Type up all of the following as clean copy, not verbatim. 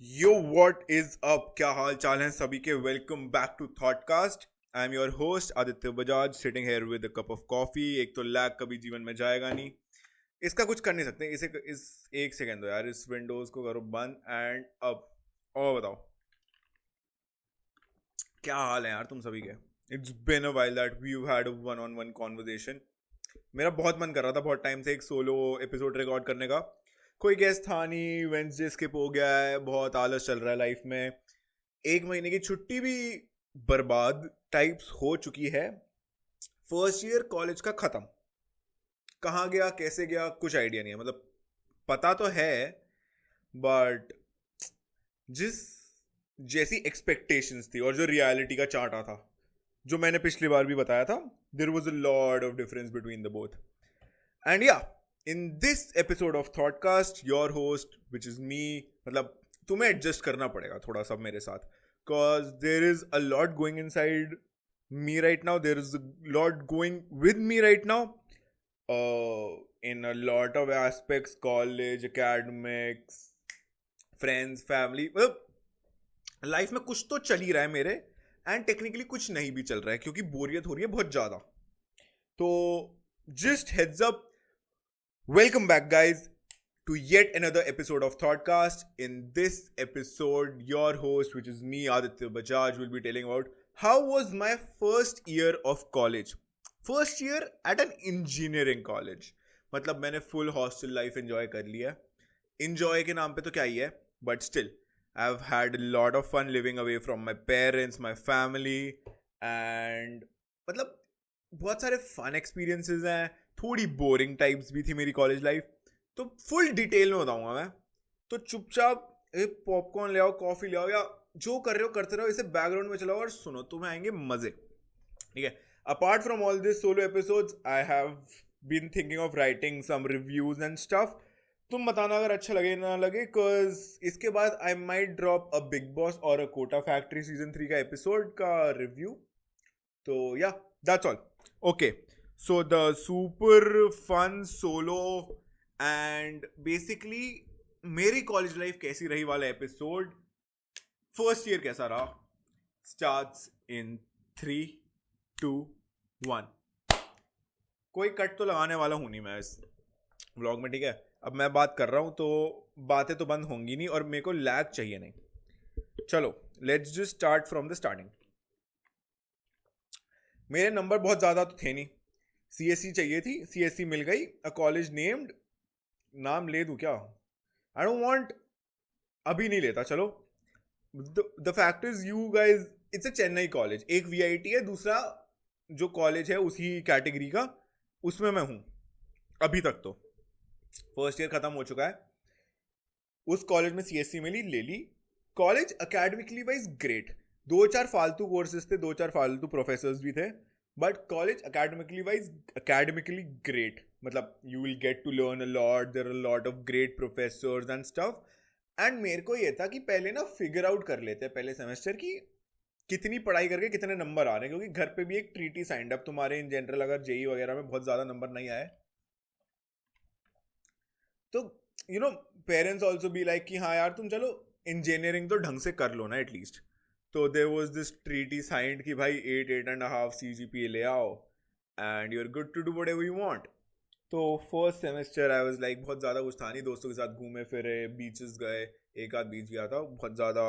Yo what is up, क्या हाल चाल है सभी के। Welcome back to Thoughtcast. I am your host Aditya Bajaj, sitting here with a cup of coffee. एक तो लैग कभी जीवन में जाएगा नहीं, इसका कुछ कर नहीं सकते। इस एक सेकेंड दो यार, इस विंडोज को करो बंद एंड अब। और बताओ क्या हाल है यार तुम सभी के। It's been a while that we had one on one conversation. मेरा बहुत मन कर रहा था बहुत टाइम से एक सोलो एपिसोड रिकॉर्ड करने का। कोई गेस्ट था नहीं, वेंसडे स्किप हो गया है, बहुत आलस चल रहा है लाइफ में। एक महीने की छुट्टी भी बर्बाद टाइप्स हो चुकी है। फर्स्ट ईयर कॉलेज का खत्म, कहाँ गया कैसे गया कुछ आइडिया नहीं है। मतलब पता तो है, बट जिस जैसी एक्सपेक्टेशंस थी और जो रियलिटी का चार्टा था, जो मैंने पिछली बार भी बताया था, there was a lot of difference between the both. And yeah, in this episode of Thoughtcast your host which is me, मतलब तुम्हें एडजस्ट करना पड़ेगा थोड़ा सा मेरे साथ, because there is a lot going inside me right now. There is a lot going with me right now, in a lot of aspects: college, academics, friends, family. मतलब life में कुछ तो चल ही रहा है मेरे, एंड टेक्निकली कुछ नहीं भी चल रहा है क्योंकि बोरियत हो रही है बहुत ज़्यादा। तो just heads up, welcome back guys to yet another episode of Thoughtcast. In this episode, your host, which is me, Aditya Bajaj, will be telling about how was my first year of college. First year at an engineering college. मतलब मैंने full hostel life enjoy कर लिया। Enjoy के नाम पे तो क्या ही है, but still I've had a lot of fun living away from my parents, my family, and मतलब बहुत सारे फन एक्सपीरियंसेस हैं। थोड़ी बोरिंग टाइप्स भी थी मेरी कॉलेज लाइफ, तो फुल डिटेल में बताऊंगा मैं। तो चुपचाप एक पॉपकॉर्न ले आओ, कॉफी ले आओ, या जो कर रहे हो करते रहो, इसे बैकग्राउंड में चलाओ और सुनो, तुम्हें आएंगे मजे। ठीक है। Apart from all this solo episodes, I have been thinking of writing some reviews and stuff. तुम बताना अगर अच्छा लगे ना लगे, बिकॉज इसके बाद I might drop a big boss और अ कोटा फैक्ट्री सीजन 3 का एपिसोड का रिव्यू। तो yeah, that's all. Okay, so the super fun solo and basically मेरी कॉलेज लाइफ कैसी रही वाला एपिसोड, फर्स्ट ईयर कैसा रहा, स्टार्ट्स इन 3, 2, 1। कोई कट तो लगाने वाला हूं नहीं मैं इस व्लॉग में, ठीक है। अब मैं बात कर रहा हूं तो बातें तो बंद होंगी नहीं, और मेरे को लैग चाहिए नहीं। चलो, let's just start from the starting. मेरे नंबर बहुत ज़्यादा तो थे नहीं। सीएससी चाहिए थी, सीएससी मिल गई। अ कॉलेज नेम्ड, नाम ले दूं क्या? आई डोंट वांट, अभी नहीं लेता, चलो। The fact is you guys, it's a Chennai college. एक वीआईटी है, दूसरा जो कॉलेज है उसी कैटेगरी का, उसमें मैं हूँ अभी तक। तो फर्स्ट ईयर खत्म हो चुका है, उस कॉलेज में सीएससी मिली, ले ली। College academically wise great. दो चार फालतू कोर्सेज थे, दो चार फालतू प्रोफेसर्स भी थे, बट कॉलेज अकेडमिकली ग्रेट। मतलब you will get to learn a lot, there are lot of great professors and stuff. And मेरे को ये था कि पहले ना फिगर आउट कर लेते हैं पहले सेमेस्टर की कितनी पढ़ाई करके कितने नंबर आ रहे हैं, क्योंकि घर पे भी एक ट्रीटी साइंड। अब तुम्हारे इन जनरल अगर जेई वगैरह में बहुत ज़्यादा नंबर नहीं आए, तो पेरेंट्स ऑल्सो बी लाइक कि हाँ यार तुम चलो इंजीनियरिंग तो ढंग से कर लो ना एटलीस्ट। तो there was this treaty signed कि भाई 8, 8.5 CGPA ले आओ and you are good to do whatever you want. तो first semester I was like, बहुत ज़्यादा कुछ था नहीं, दोस्तों के साथ घूमे फिरे, बीचेस गए, एक आध बीच गया था, बहुत ज़्यादा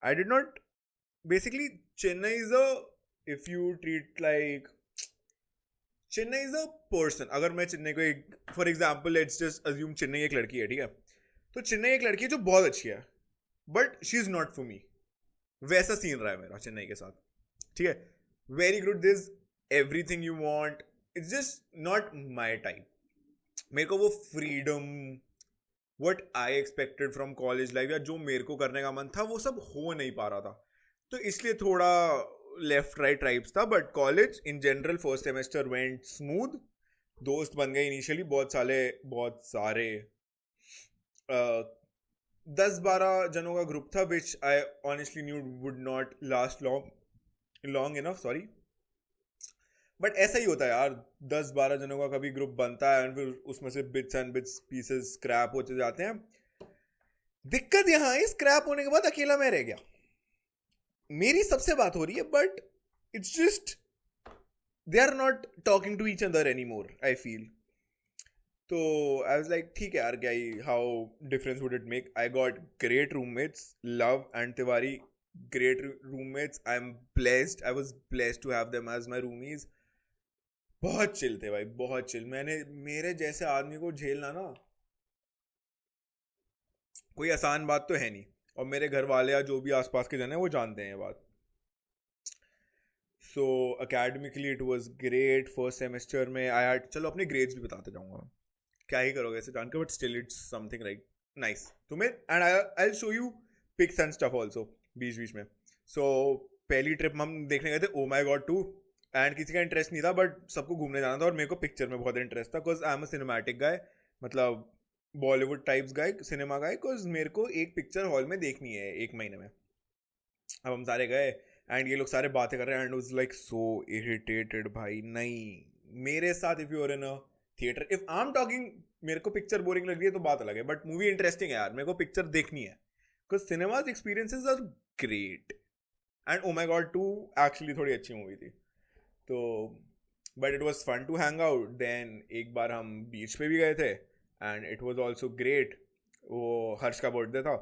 आई did not. Basically Chennai is a, if you treat like, Chennai is a person. अगर मैं चेन्नई को एक for example, let's just assume Chennai एक लड़की है, ठीक है। तो चेन्नई एक लड़की है जो बहुत अच्छी है, but she is not for me. वैसा सीन रहा है मेरा चेन्नई के साथ, ठीक है। Very good, this everything you want, it's just not my type. मेरे को वो freedom, what I expected from college life, या जो मेरे को करने का मन था, वो सब हो नहीं पा रहा था। तो इसलिए थोड़ा लेफ्ट राइट टाइप्स था। But college in general first semester went smooth. दोस्त बन गए इनिशियली बहुत सारे 10-12 जनों का ग्रुप था, which I honestly knew would not last long long enough, sorry. But ऐसा ही होता है यार, 10-12 जनों का कभी ग्रुप बनता है एंड फिर उसमें से bits and bits pieces scrap होते जाते हैं। दिक्कत यहाँ है स्क्रैप होने के बाद अकेला मैं रह गया. मेरी सबसे बात हो रही है but it's just they are not talking to each other any more I feel. तो आई वाज लाइक ठीक है यार क्या ही how difference would it make. I got great roommates Luv and Tiwari. Great roommates. I am blessed. I was blessed to have them as my roomies. बहुत chill थे भाई बहुत चिल. मैंने मेरे जैसे आदमी को झेलना ना कोई आसान बात तो है नहीं. और मेरे घर वाले या जो भी आसपास के जन है वो जानते हैं ये बात. So academically it was great. First semester में आया. चलो अपने ग्रेड्स भी बताते जाऊंगा. क्या ही करोगे ऐसे जान के but still it's something like nice तुम्हें. And I will show you pics and stuff also बीच बीच में. सो पहली ट्रिप हम देखने गए थे ओ माई गॉड 2. एंड किसी का इंटरेस्ट नहीं था बट सबको घूमने जाना था और मेरे को पिक्चर में बहुत इंटरेस्ट था because I am a cinematic guy. मतलब Bollywood types guy cinema guy. Because मेरे को एक पिक्चर हॉल में देखनी है 1 महीने में. अब हम सारे गए एंड ये लोग सारे बातें कर रहे हैं and was like so irritated भाई. नहीं मेरे साथ if you are in a theatre if I am talking मेरे को पिक्चर बोरिंग लग रही है तो बात अलग है बट मूवी इंटरेस्टिंग है यार. मेरे को पिक्चर देखनी है because cinemas experiences are great. And oh my god 2 actually थोड़ी अच्छी मूवी थी. तो but it was fun to hang out. Then एक बार हम बीच पे भी गए थे and it was also great. वो हर्ष का बर्थडे था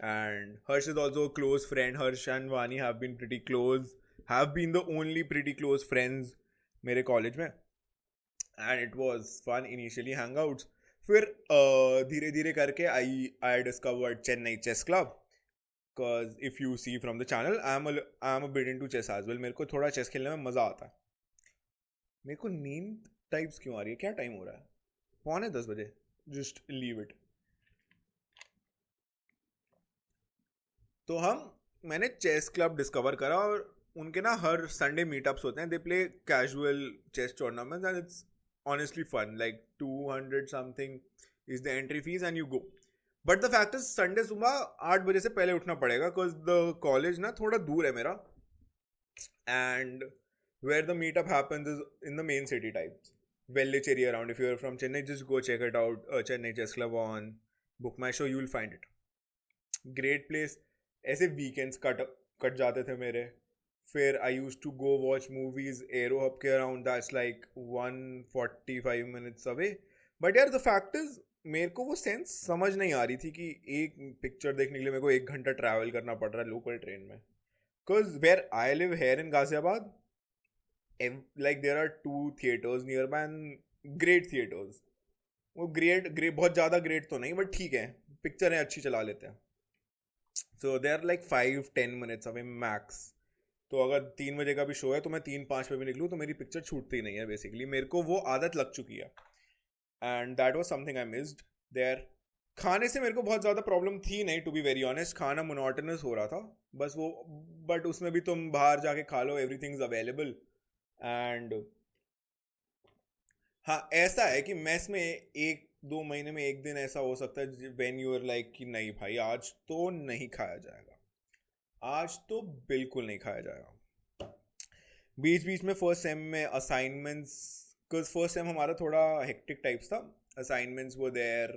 and Harsh is also a close friend. Harsh and Vani have been pretty close, have been the only pretty close friends मेरे कॉलेज में. and it was fun initially hangouts. फिर धीरे धीरे करके I discovered Chennai Chess Club because if you see from the channel I'm a bit into chess as well. मेरे को थोड़ा chess खेलने में मज़ा आता है. मेरे को नींद टाइप्स क्यों आ रही है. क्या टाइम हो रहा है. 9:45 जस्ट लीव इट. तो मैंने चेस क्लब डिस्कवर करा और उनके ना हर संडे मीटअप्स होते हैं. They play casual chess tournaments and it's honestly fun. Like 200 something is the entry fees and you go. But the fact is Sunday सुबह 8 बजे से पहले उठना पड़ेगा बिकॉज द कॉलेज ना थोड़ा दूर है मेरा. And where the meetup happens is in the main city types Velachery around. If you are from Chennai just go check it out. Chennai chess club on book my show you will find it. Great place. ऐसे weekends cut जाते थे मेरे. फिर I use to go watch movies aero hub के around. That's like 145 minutes away. But यार the fact is मेरे को वो सेंस समझ नहीं आ रही थी कि एक पिक्चर देखने के लिए मेरे को 1 घंटा ट्रैवल करना पड़ रहा है लोकल ट्रेन में. Because where I live here in Ghaziabad like there are 2 theatres nearby and great theatres. वो ग्रेट बहुत ज़्यादा ग्रेट तो नहीं बट ठीक है पिक्चरें अच्छी चला लेते हैं. So they are like 5-10 minutes away max. तो अगर 3 बजे का भी शो है तो मैं 3-5 पे भी निकलूँ तो मेरी पिक्चर छूटती नहीं है बेसिकली. मेरे को वो आदत लग चुकी है and that was something I missed there. खाने से मेरे को बहुत ज़्यादा प्रॉब्लम थी नहीं टू बी वेरी ऑनेस्ट. खाना मोनोटोनस हो रहा था बस वो. बट उसमें भी तुम बाहर जाके खा लो एवरीथिंग इज अवेलेबल. एंड हाँ ऐसा है कि मेस में 1-2 महीने में एक दिन ऐसा हो सकता है व्हेन यू आर लाइक कि नहीं भाई आज तो नहीं खाया जाएगा. आज तो बिल्कुल नहीं खाया जाएगा. बीच बीच में फर्स्ट सेम में असाइनमेंट्स बिकॉज फर्स्ट सेम हमारा थोड़ा हेक्टिक टाइप्स था. असाइनमेंट्स वो देयर.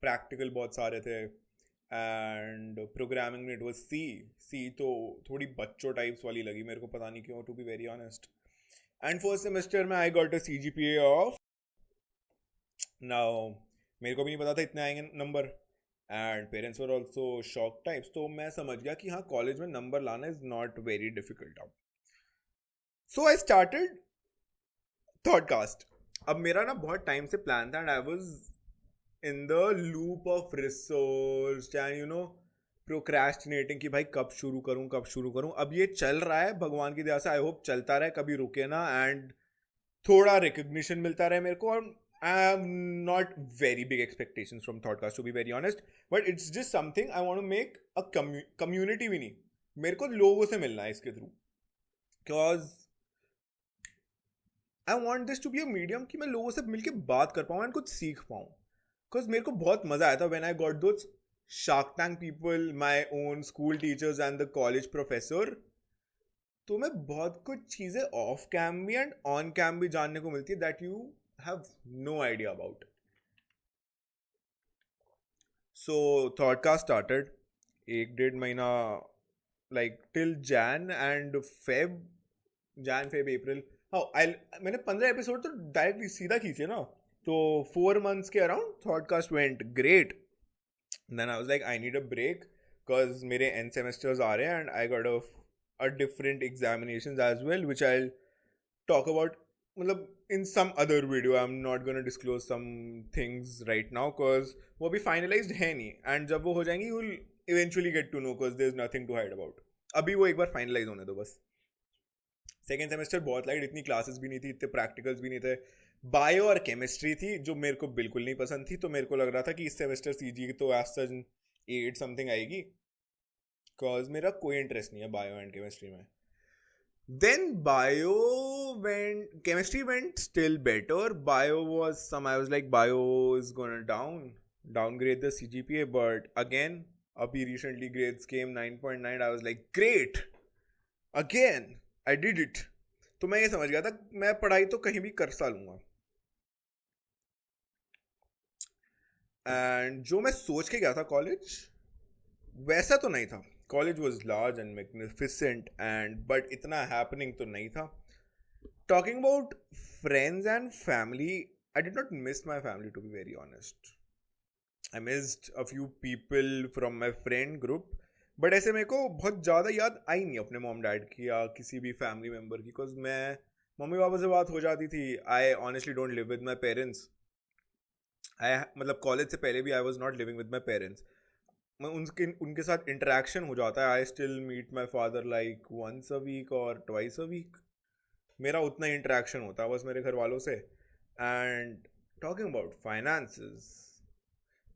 प्रैक्टिकल बहुत सारे थे एंड प्रोग्रामिंग में इट वाज सी तो थोड़ी बच्चों टाइप्स वाली लगी मेरे को पता नहीं क्यों to be very honest. And first semester में I got a CGPA of now. मेरे को भी नहीं पता था इतने आएंगे number and parents were also shock types. तो मैं समझ गया कि हाँ कॉलेज में नंबर लाना इज नॉट वेरी डिफिकल्ट अब. सो आई स्टार्टेड थॉडकास्ट. अब मेरा ना बहुत टाइम से प्लान था and I was in the loop of research and you know procrastinating कि भाई कब शुरू करूं. अब ये चल रहा है भगवान की दया से. आई होप चलता रहे कभी रुके ना एंड थोड़ा रिकग्निशन मिलता रहे मेरे को. और I have not very big expectations from Thoughtcast to be very honest, but it's just something I want to make a community भी नहीं. मेरे को लोगों से मिलना है इसके through because I want this to be a medium कि मैं लोगों से मिलके बात कर पाऊँ and कुछ सीख पाऊँ. Because मेरे को बहुत मज़ा आया था when I got those Shark Tank people, my own school teachers and the college professor. तो मैं बहुत कुछ चीज़ें ऑफ कैम भी एंड ऑन कैम भी जानने को मिलती है that you have no idea about. So third का स्टार्टेड 1 डेढ़ महीना like till Jan Feb April. हाँ मैंने 15 एपिसोड तो डायरेक्टली सीधा खींचे ना, तो 4 months के अराउंड थॉडकास्ट went great. Then I was like I need a break because मेरे एंड सेमेस्टर्स आ रहे हैं and I got a different examinations as well which I talk about मतलब in some other video. I'm not gonna disclose some things right now because वो अभी finalized है नहीं, and जब वो हो जाएंगी you'll eventually get to know because there's nothing to hide about. अभी वो एक बार finalize होने दो बस. सेकेंड सेमेस्टर बहुत लाइट, इतनी क्लासेस भी नहीं थी, इतने प्रैक्टिकल्स भी नहीं थे. बायो और केमिस्ट्री थी जो मेरे को बिल्कुल नहीं पसंद थी, तो मेरे को लग रहा था कि इस सेमेस्टर सीजी तो एज सच 8 समथिंग आएगी बिकॉज मेरा कोई इंटरेस्ट नहीं है बायो एंड केमिस्ट्री में. Then bio chemistry went still better. Bio was I was like, bio is gonna downgrade the CGPA, but again, abhi recently grades came 9.9. I was like, great, again, I did it. तो मैं ये समझ गया था मैं पढ़ाई तो कहीं भी कर सा लूंगा. एंड जो मैं सोच के गया था कॉलेज वैसा तो नहीं था. College was large and magnificent and but इतना हैपनिंग तो नहीं था. Talking about friends and family, I did not miss my family to be very honest. I missed a few people from my friend group, but ऐसे मेरे को बहुत ज़्यादा याद आई नहीं अपने मॉम डैड की या किसी भी फैमिली मेम्बर की, बिकॉज मैं मम्मी पापा से बात हो जाती थी. I honestly don't live with my parents. मतलब कॉलेज से पहले भी I was not living with my parents. उनके साथ इंटरेक्शन हो जाता है. I still meet my father like once a week और ट्वाइस अ वीक. मेरा उतना ही इंटरेक्शन होता है बस मेरे घर वालों से. And talking about finances,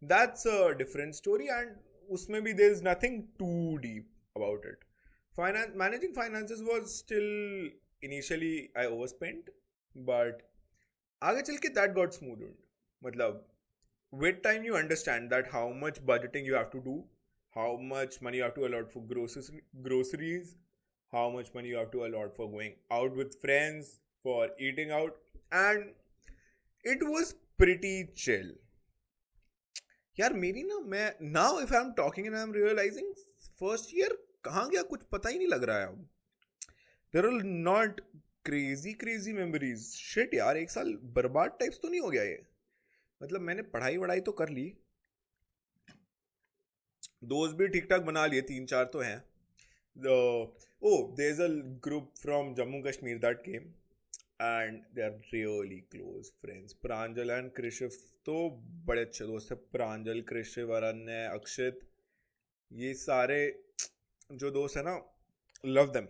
that's a different story and उसमें भी there is nothing to deep about it. Managing finances was still initially I overspent, but आगे चल के दैट गॉट स्मूथड. मतलब with time you understand that how much budgeting you have to do, how much money you have to allot for groceries, how much money you have to allot for going out with friends, for eating out, and it was pretty chill. यार मेरी ना मैं now if I'm talking and I'm realizing first year कहाँ गया कुछ पता ही नहीं लग रहा है अब. There are not crazy memories. Shit यार एक साल बर्बाद टाइप्स तो नहीं हो गया ये. मतलब मैंने पढ़ाई वढ़ाई तो कर ली, दोस्त भी ठीक ठाक बना लिए, 3-4 तो हैं. There is a group from Jammu Kashmir that came and they are really close friends. Pranjal and Krishiv तो बड़े अच्छे दोस्त हैं. प्रांजल, कृषिव, अरण्य, अक्षित, ये सारे जो दोस्त हैं ना, लव देम.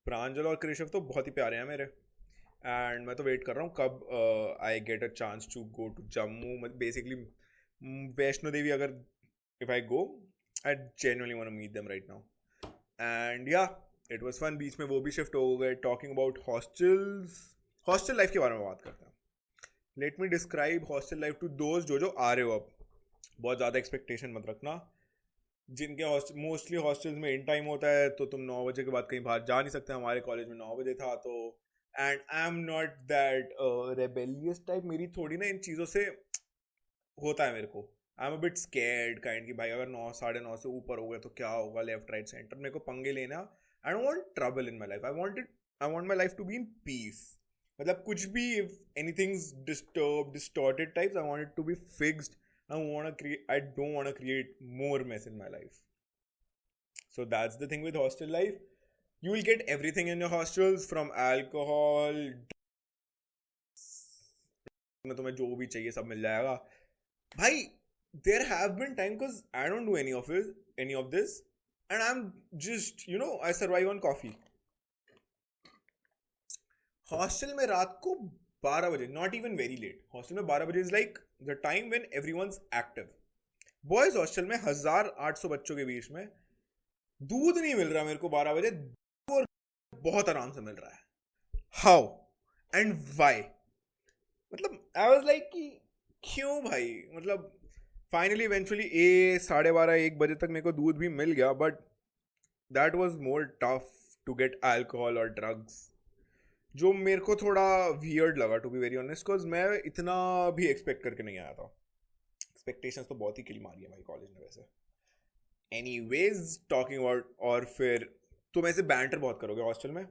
प्रांजल और कृषिव तो बहुत ही प्यारे हैं मेरे. एंड मैं तो वेट कर रहा हूँ कब I get a chance to go to Jammu. Basically Vaishno Devi अगर if I go, I genuinely want to meet them right now. And yeah it was fun. बीच में वो भी शिफ्ट हो गए. Talking about hostels, hostel life के बारे में बात करते हैं. Let me describe hostel life to दोस्त जो आ रहे हो. अब बहुत ज़्यादा एक्सपेक्टेशन मत रखना. जिनके मोस्टली हॉस्टल्स में इन टाइम होता है तो तुम 9 बजे के बाद कहीं बाहर जा नहीं सकते. हमारे कॉलेज में 9 बजे था तो and I am not that rebellious type. मेरी थोड़ी ना इन चीज़ों से होता है मेरे को. आई am a bit scared kind की भाई अगर 9 9:30 से ऊपर हो गए तो क्या होगा, लेफ्ट राइट सेंटर. मेरे को पंगे लेना. I don't want trouble in my life. I want my life to be in peace. मतलब कुछ भी if anything's distorted types, I want it to be fixed. I don't want to create more mess in my life. So that's the thing with hostel life. You will get everything in your hostels from alcohol. में तुम्हें जो भी चाहिए सब मिल जाएगा भाई. There have been times because I don't do any of this and I'm just I survive on coffee. Hostel में रात को 12 बजे, not even very late. Hostel में 12 बजे is like the time when everyone's active. Boys hostel में 1800 बच्चों के बीच में दूध नहीं मिल रहा मेरे को 12 बजे, और बहुत आराम से मिल रहा है. How and why? मतलब आई वाज लाइक कि क्यों भाई. मतलब फाइनली इवेंचुअली 12:30-1 बजे तक मेरे को दूध भी मिल गया, but that was more tough to get alcohol और ड्रग्स, जो मेरे को थोड़ा वियर्ड लगा to be very honest. Because मैं इतना भी एक्सपेक्ट करके नहीं आया था. एक्सपेक्टेशंस तो बहुत ही किल मारी है भाई कॉलेज ने वैसे. एनीवेज टॉकिंग अबाउट, और फिर तुम ऐसे बैंटर बहुत करोगे हॉस्टल में.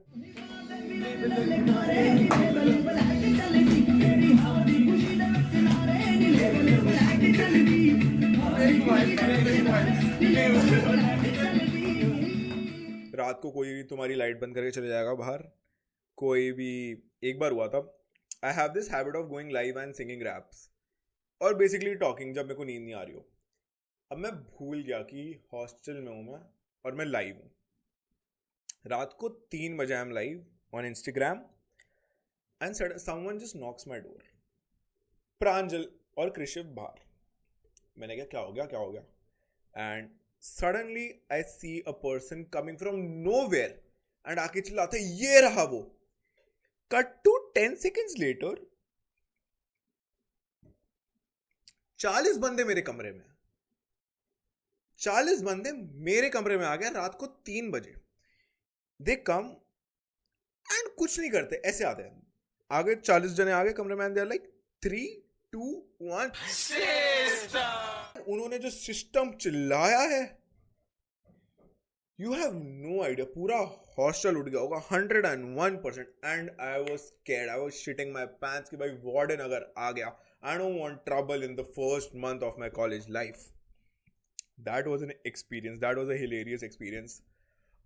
रात को कोई तुम्हारी लाइट बंद करके चले जाएगा बाहर. कोई भी, एक बार हुआ था, I have this habit of going live and singing raps और बेसिकली टॉकिंग जब मेरे को नींद नहीं आ रही हो. अब मैं भूल गया कि हॉस्टल में हूँ मैं और मैं लाइव हूँ. रात को 3 बजे I am live on Instagram and someone just knocks my door. Pranjal और कृषिव बाहर. मैंने कहा क्या हो गया. And suddenly I see a person coming from nowhere and आके चिल्लाते ये रहा वो. कट टू 10 seconds लेटर 40 बंदे मेरे कमरे में. 40 बंदे मेरे कमरे में आ गए रात को 3 बजे. दे कम एंड कुछ नहीं करते, ऐसे आते हैं आगे. 40 जने आ गए कमरे में, दे लाइक 3, 2, 1 सिस्टम. उन्होंने जो सिस्टम चिल्लाया है, यू हैव नो आइडिया. पूरा हॉस्टल उठ गया होगा 101%. And I was scared, I was shitting my pants कि भाई वार्डन अगर आ गया, I don't want trouble in the first month of my college life. That was an experience, that was a hilarious experience.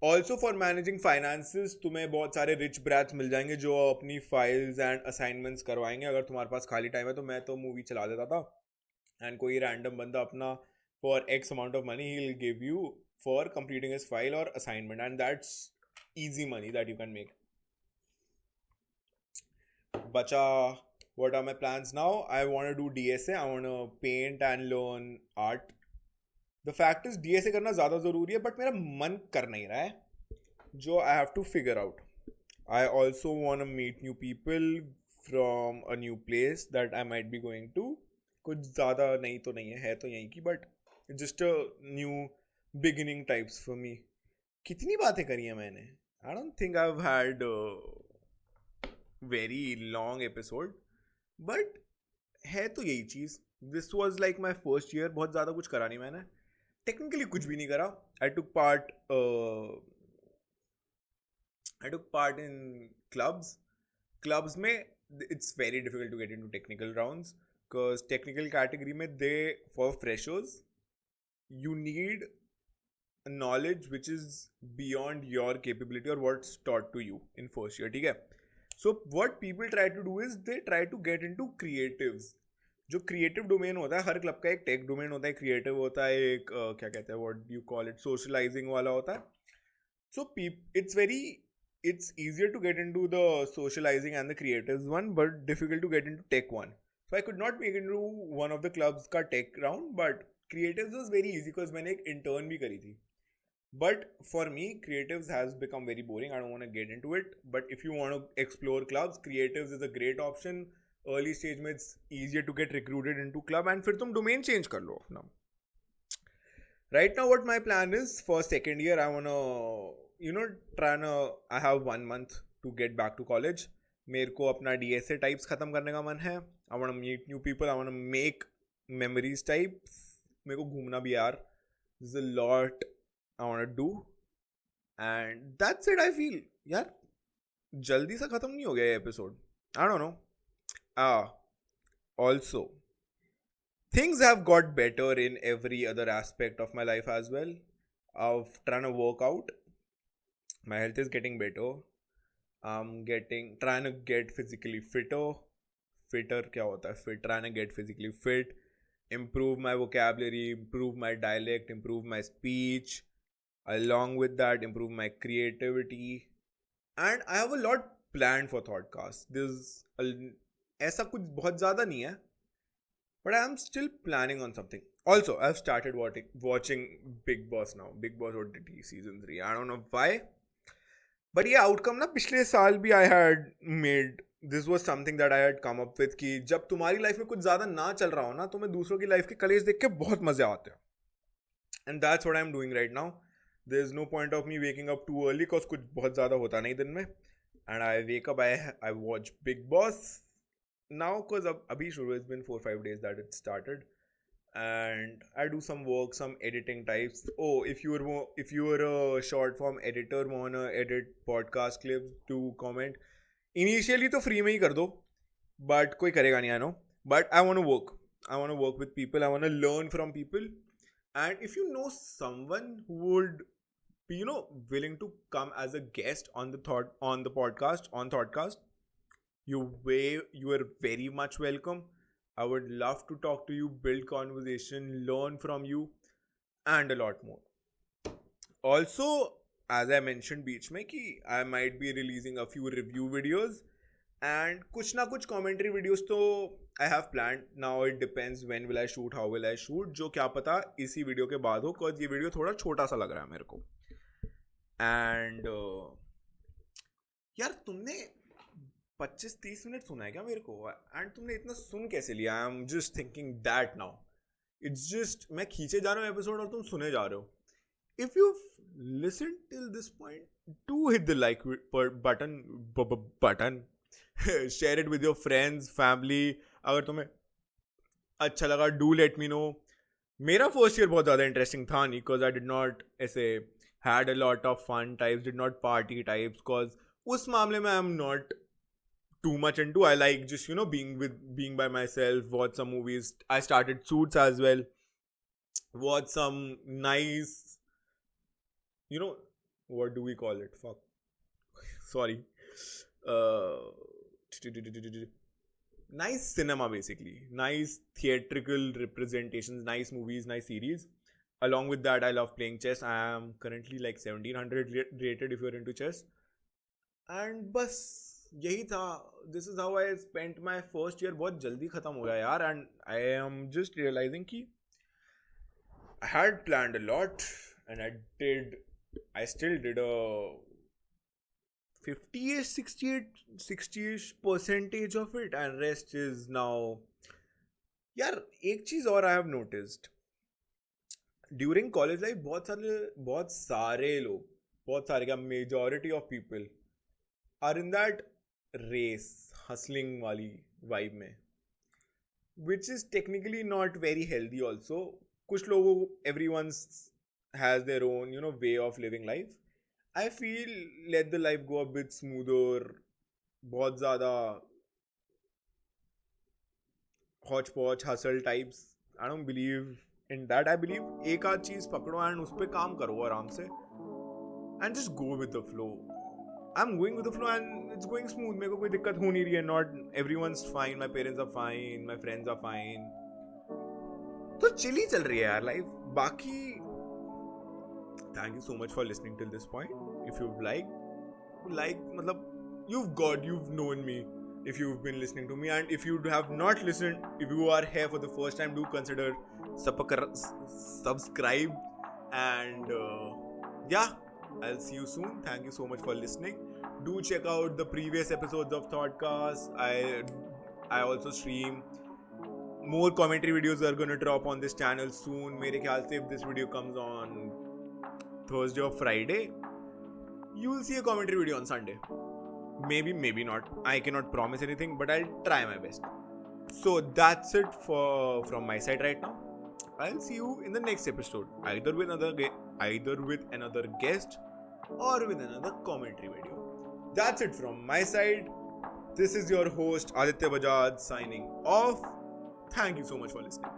Also for managing finances तुम्हें बहुत सारे rich brats मिल जाएंगे जो अपनी फाइल्स एंड असाइनमेंट्स करवाएंगे. अगर तुम्हारे पास खाली टाइम है तो मैं तो मूवी चला देता था एंड कोई रैंडम बंदा अपना for X amount of money he will give you for completing his file और assignment, and that's easy money that you can make. Bacha, what are my plans now? I want to do DSA. I want to paint and learn art. The fact is DSA करना ज़्यादा ज़रूरी है, but मेरा मन कर नहीं रहा है, जो I have to figure out. I also want to meet new people from a new place that I might be going to. कुछ ज़्यादा नहीं तो नहीं है तो यहीं की, but just a new beginning types for me. कितनी बातें करी हैं मैंने. I don't think I've had a very long episode, but है तो यही चीज़. This was like my first year. बहुत ज़्यादा कुछ करा नहीं मैंने. Technically कुछ भी नहीं करा. I took part in clubs. Clubs में it's very difficult to get into technical rounds because technical category में for freshers you need knowledge which is beyond your capability or what's taught to you in first year. ठीक है. So what people try to do is they try to get into creatives. जो creative domain होता है, हर club का एक tech domain होता है, creative होता है, एक क्या कहते हैं, what do you call it, socializing वाला होता है. So it's easier to get into the socializing and the creatives one, but difficult to get into tech one. So I could not make into one of the clubs का tech round, but creatives was very easy because मैंने एक intern भी करी थी. But for me, creatives has become very boring. I don't want to get into it. But if you want to explore clubs, creatives is a great option. Early stage में it's easier to get recruited into club and फिर तुम domain change कर लो अपना. Right now what my plan is for second year, I want to, I have 1 month to get back to college. मेरे को अपना DSA types ख़त्म करने का मन है. I want to meet new people. I want to make memories types. मेरे को घूमना भी यार. There's a lot I want to do, and that's it. I feel यार जल्दी से ख़त्म नहीं हो गया ये episode. I don't know. Also things have got better in every other aspect of my life as well. Of trying to work out, my health is getting better. I'm trying to get physically fitter क्या होता है fit, trying to get physically fit, improve my vocabulary, improve my dialect, improve my speech. Along with that, improve my creativity, and I have a lot planned for Thoughtcast. ऐसा कुछ बहुत ज़्यादा नहीं है, but I am still planning on something. Also, I've started watching Big Boss now. Big Boss OTT season 3. I don't know why, but ये outcome ना पिछले साल भी I had made. This was something that I had come up with कि जब तुम्हारी life में कुछ ज़्यादा ना चल रहा हो ना, तुम्हें दूसरों की लाइफ के कलेश देख के बहुत मज़े आते हैं. And that's what I'm doing right now. There's no point of me waking up too early because कुछ बहुत ज़्यादा होता नहीं दिन में. And I wake up, I watch Big Boss now because अभी शुरू, it's been 4-5 days that it started. and I do some work, some editing types. Oh, if you were a short form editor, wanna edit podcast clips, do comment. Initially तो free में ही कर दो, but कोई करेगा नहीं, I know. But I want to work. I want to work with people. I want to learn from people. And if you know someone who would be, willing to come as a guest on the podcast on Thoughtcast, you are very much welcome. I would love to talk to you, build conversation, learn from you, and a lot more. Also, as I mentioned बीच में कि I might be releasing a few review videos and कुछ ना कुछ commentary videos तो I have planned. Now it depends when will I shoot, how will I shoot. जो क्या पता इसी वीडियो के बाद हो, cause ये वीडियो थोड़ा छोटा सा लग रहा है मेरे को. And यार तुमने 25-30 मिनट सुना है क्या मेरे को? एंड तुमने इतना सुन कैसे लिया? आई am just thinking that now. It's just मैं खींचे जा रहा हूँ एपिसोड और तुम सुने जा रहे हो. If you listen till this point, do hit the like button. Share it with your friends, family. अगर तुम्हें अच्छा लगा, डू लेट मी नो. मेरा फर्स्ट ईयर बहुत ज़्यादा इंटरेस्टिंग था नहीं, बिकॉज आई डिड नॉट ऐसे had a lot of fun types, did not party types, because उस मामले में I am not too much into. I like just being by myself, watch some movies. I started Suits as well, watch some nice, what do we call it, sorry, nice cinema, basically nice theatrical representations, nice movies, nice series. Along with that, I love playing chess. I am currently like 1700 rated if you're into chess. And bas यही था. This is how I spent my first year. बहुत जल्दी खत्म हो गया यार. And I am just realising कि I had planned a lot and I still did a 50-60% of it and rest is now. यार एक चीज और I have noticed during college life, बहुत सारे लोग, क्या majority of people are in that race hustling वाली वाइब में, which is technically not very healthy also. कुछ लोगों, everyone has their own way of living life. I feel let the life go a bit smoother. बहुत ज़्यादा hodgepodge hustle types, I don't believe in that. I believe एक आध चीज़ पकड़ो and उस पर काम करो आराम से and just go with the flow. I'm going with the flow and it's going smooth. मेरे को कोई दिक्कत हो नहीं रही है. Not everyone's fine. My parents are fine. My friends are fine. तो चिल ही चल रही है यार लाइफ. बाकी thank you so much for listening till this point. If you've liked मतलब you've known me if you've been listening to me. And if you have not listened, if you are here for the first time, do consider subscribe. And yeah, I'll see you soon. Thank you so much for listening. Do check out the previous episodes of Thoughtcast. I also stream. More commentary videos are going to drop on this channel soon. मेरे ख्याल से if this video comes on Thursday or Friday, you will see a commentary video on Sunday. Maybe not. I cannot promise anything, but I'll try my best. So that's it from my side right now. I'll see you in the next episode, either with another guest or with another commentary video. That's it from my side. This is your host Aditya Bajaj signing off. Thank you so much for listening.